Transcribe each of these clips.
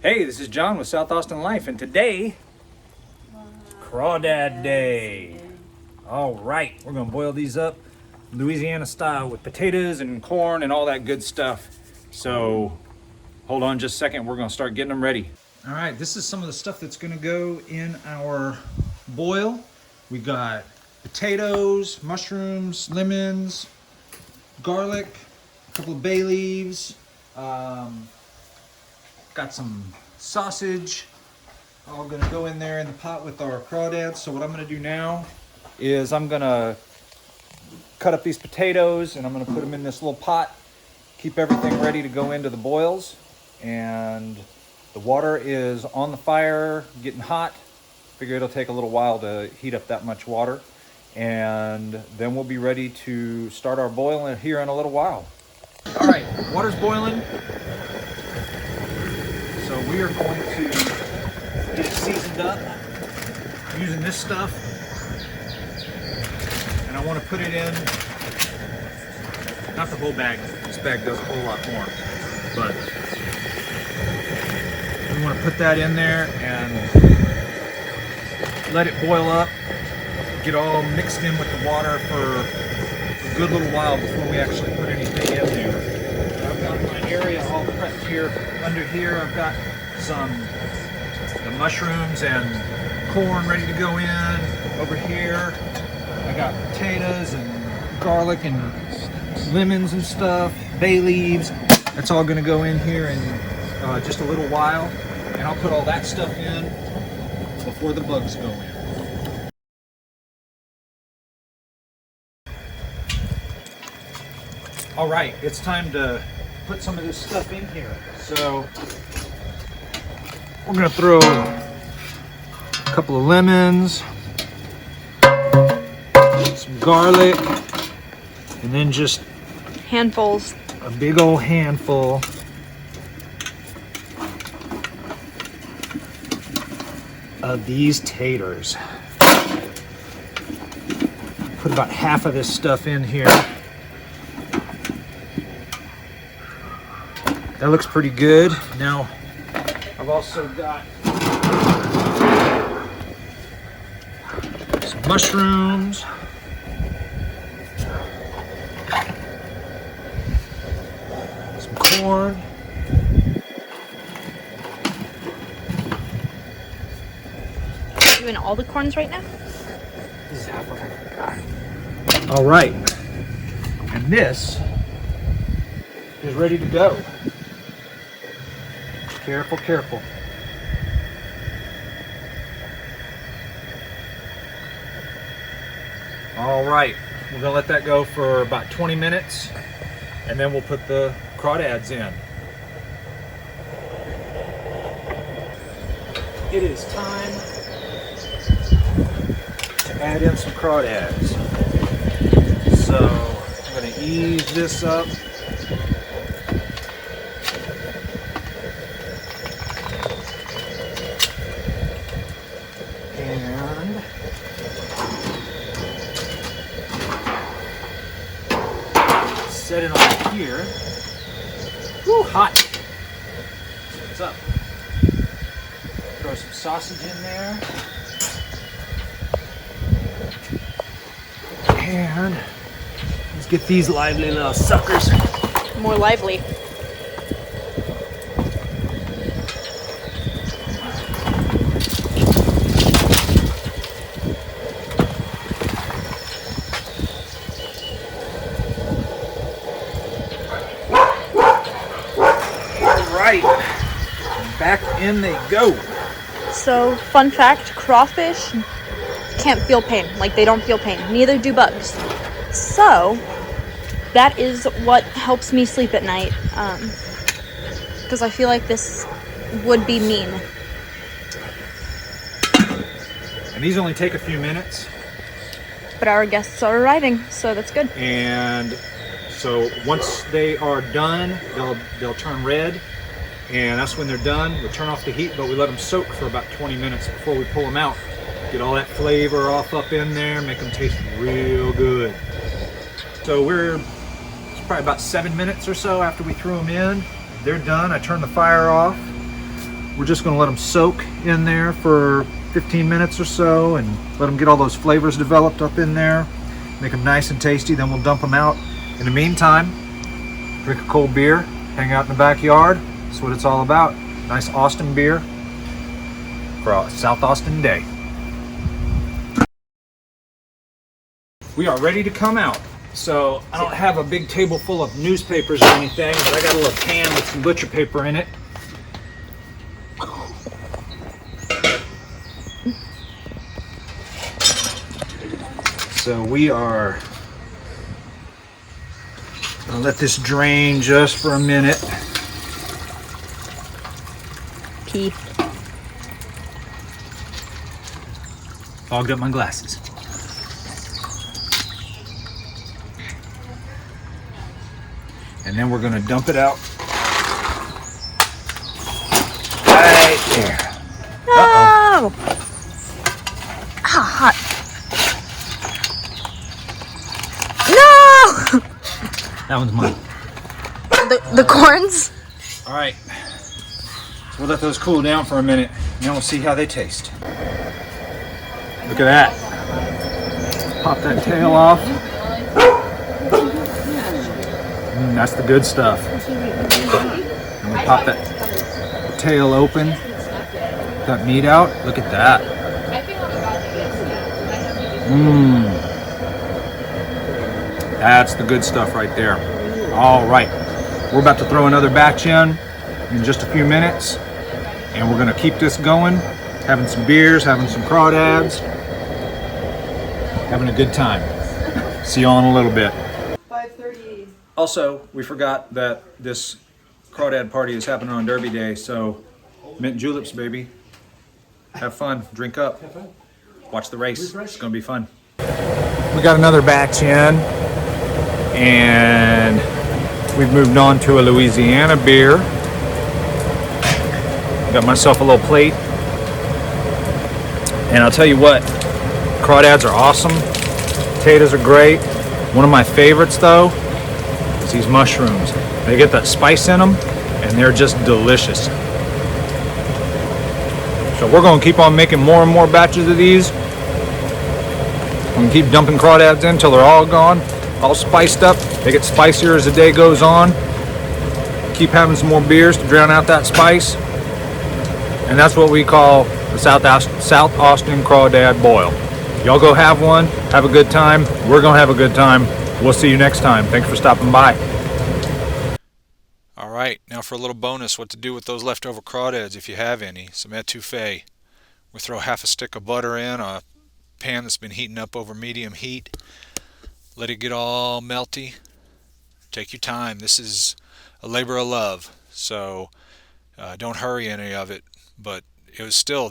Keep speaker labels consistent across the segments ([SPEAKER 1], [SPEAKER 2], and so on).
[SPEAKER 1] Hey, this is John with South Austin Life, and today, Crawdad Day. All right, we're gonna boil these up Louisiana style with potatoes and corn and all that good stuff. So hold on just a second, we're gonna start getting them ready. All right, this is some of the stuff that's gonna go in our boil. We got potatoes, mushrooms, lemons, garlic, a couple of bay leaves, got some sausage, all gonna go in there in the pot with our crawdads. So what I'm gonna do now is I'm gonna cut up these potatoes and I'm gonna put them in this little pot, keep everything ready to go into the boils. And the water is on the fire, getting hot. Figure it'll take a little while to heat up that much water. And then we'll be ready to start our boil here in a little while. All right, water's boiling. So we are going to get it seasoned up using this stuff. And I want to put it in, not the whole bag, this bag does a whole lot more, but we want to put that in there and let it boil up, get all mixed in with the water for a good little while before we actually put anything in there. I've got my area all prepped here. Under here I've got the mushrooms and corn ready to go in. Over here I got potatoes and garlic and lemons and stuff, bay leaves. That's all going to go in here in just a little while, and I'll put all that stuff in before the bugs go in. All right, it's time to put some of this stuff in here. So we're gonna throw a couple of lemons, some garlic, and then just
[SPEAKER 2] handfuls.
[SPEAKER 1] A big old handful of these taters. Put about half of this stuff in here. That looks pretty good. Now, I've also got some mushrooms, some corn,
[SPEAKER 2] Doing all the corns right now?
[SPEAKER 1] This is half of it. All right, and this is ready to go. Careful, careful. All right, we're gonna let that go for about 20 minutes and then we'll put the crawdads in. It is time to add in some crawdads. So I'm gonna ease this up. And set it on here. Woo, hot. What's up? Throw some sausage in there. And let's get these lively little suckers.
[SPEAKER 2] More lively.
[SPEAKER 1] Back in they go.
[SPEAKER 2] So, fun fact, crawfish can't feel pain. Like, they don't feel pain. Neither do bugs. So, that is what helps me sleep at night. Because I feel like this would be mean.
[SPEAKER 1] And these only take a few minutes.
[SPEAKER 2] But our guests are arriving, so that's good.
[SPEAKER 1] And so once they are done, they'll turn red. And that's when they're done. We'll turn off the heat, but we let them soak for about 20 minutes before we pull them out. Get all that flavor off up in there, make them taste real good. So it's probably about 7 minutes or so after we threw them in. They're done. I turned the fire off. We're just going to let them soak in there for 15 minutes or so and let them get all those flavors developed up in there. Make them nice and tasty, then we'll dump them out. In the meantime, drink a cold beer, hang out in the backyard. That's what it's all about. Nice Austin beer for a South Austin day. We are ready to come out. So I don't have a big table full of newspapers or anything, but I got a little can with some butcher paper in it. So we are gonna let this drain just for a minute.
[SPEAKER 2] Pee.
[SPEAKER 1] Fogged up my glasses. And then we're gonna dump it out right there.
[SPEAKER 2] No! Ah, hot. No!
[SPEAKER 1] That one's mine.
[SPEAKER 2] The corns?
[SPEAKER 1] All right, so we'll let those cool down for a minute, and then we'll see how they taste. Look at that. Pop that tail off. That's the good stuff. And we pop that tail open, that meat out. Look at that. That's the good stuff right there. All right, we're about to throw another batch in just a few minutes, and we're gonna keep this going, having some beers, having some crawdads, having a good time. See you all in a little bit.
[SPEAKER 3] 5:30.
[SPEAKER 1] Also, we forgot that this crawdad party is happening on Derby Day, so mint juleps, baby. Have fun, drink up, watch the race. It's gonna be fun. We got another batch in, and we've moved on to a Louisiana beer. Got myself a little plate, and I'll tell you what, crawdads are awesome. Potatoes are great. One of my favorites though is these mushrooms. They get that spice in them, and they're just delicious. So we're going to keep on making more and more batches of these. I'm going to keep dumping crawdads in until they're all gone, all spiced up. They get spicier as the day goes on. Keep having some more beers to drown out that spice. And that's what we call the South Austin Crawdad Boil. Y'all go have one, have a good time. We're going to have a good time. We'll see you next time. Thanks for stopping by.
[SPEAKER 4] All right, now for a little bonus, what to do with those leftover crawdads if you have any. Some etouffee. We throw half a stick of butter in a pan that's been heating up over medium heat. Let it get all melty. Take your time. This is a labor of love, so don't hurry any of it. But it was still,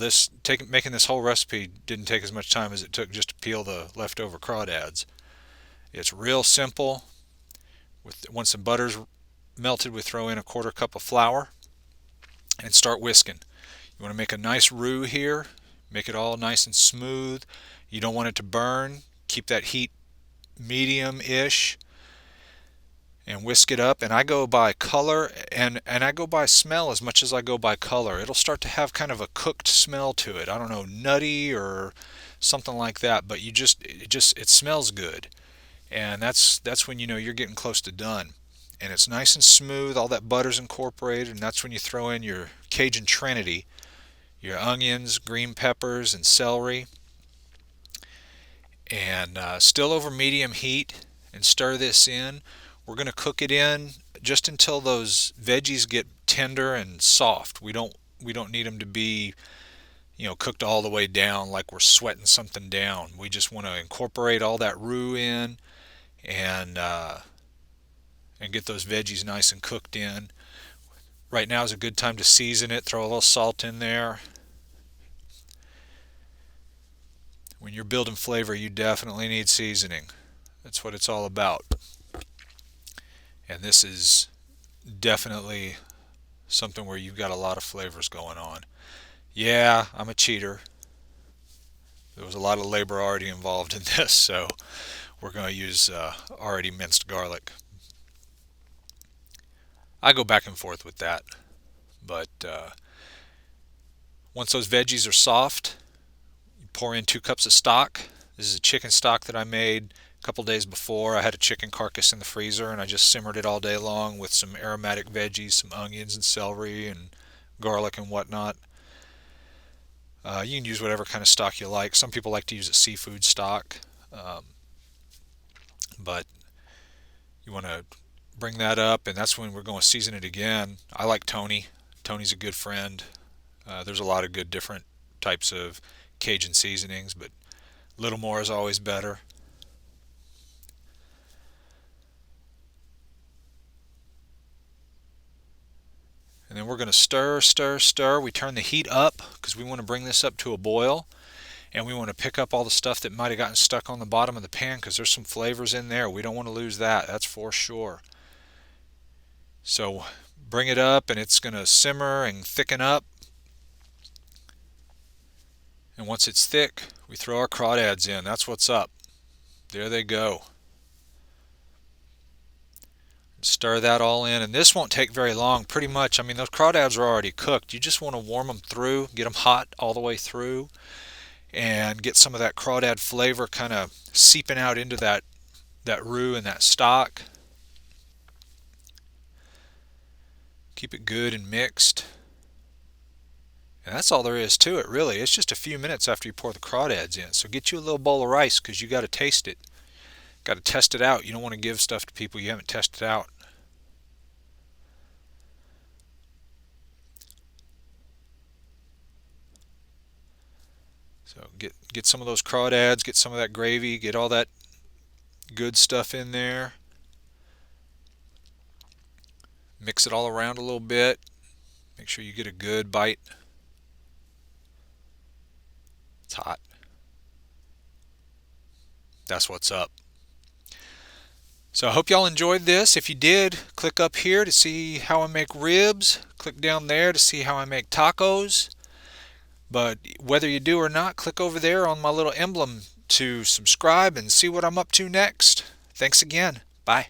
[SPEAKER 4] making this whole recipe didn't take as much time as it took just to peel the leftover crawdads. It's real simple. Once the butter's melted, we throw in a 1/4 cup of flour and start whisking. You want to make a nice roux here. Make it all nice and smooth. You don't want it to burn. Keep that heat medium-ish and whisk it up. And I go by color and I go by smell as much as I go by color. It'll start to have kind of a cooked smell to it. I don't know, nutty or something like that, but it smells good. And that's when you know you're getting close to done. And it's nice and smooth, all that butter's incorporated, and that's when you throw in your Cajun Trinity, your onions, green peppers, and celery. And still over medium heat, and stir this in. We're going to cook it in just until those veggies get tender and soft. We don't need them to be, cooked all the way down like we're sweating something down. We just want to incorporate all that roux in and get those veggies nice and cooked in. Right now is a good time to season it. Throw a little salt in there. When you're building flavor, you definitely need seasoning. That's what it's all about. And this is definitely something where you've got a lot of flavors going on. Yeah, I'm a cheater. There was a lot of labor already involved in this, so we're going to use already minced garlic. I go back and forth with that, but Once those veggies are soft, you pour in 2 cups of stock. This is a chicken stock that I made a couple days before. I had a chicken carcass in the freezer and I just simmered it all day long with some aromatic veggies, some onions and celery and garlic and whatnot. You can use whatever kind of stock you like. Some people like to use a seafood stock, but you want to bring that up, and that's when we're going to season it again. I like Tony. Tony's a good friend. There's a lot of good different types of Cajun seasonings, but a little more is always better. And then we're going to stir, stir, stir. We turn the heat up because we want to bring this up to a boil. And we want to pick up all the stuff that might have gotten stuck on the bottom of the pan because there's some flavors in there. We don't want to lose that. That's for sure. So bring it up and it's going to simmer and thicken up. And once it's thick, we throw our crawdads in. That's what's up. There they go. Stir that all in, and this won't take very long. Pretty much, I mean, those crawdads are already cooked. You just want to warm them through, get them hot all the way through, and get some of that crawdad flavor kind of seeping out into that roux and that stock. Keep it good and mixed. And that's all there is to it, really. It's just a few minutes after you pour the crawdads in. So get you a little bowl of rice because you got to taste it. Got to test it out. You don't want to give stuff to people you haven't tested out. So get some of those crawdads, get some of that gravy, get all that good stuff in there. Mix it all around a little bit. Make sure you get a good bite. It's hot. That's what's up. So I hope y'all enjoyed this. If you did, click up here to see how I make ribs. Click down there to see how I make tacos. But whether you do or not, click over there on my little emblem to subscribe and see what I'm up to next. Thanks again. Bye.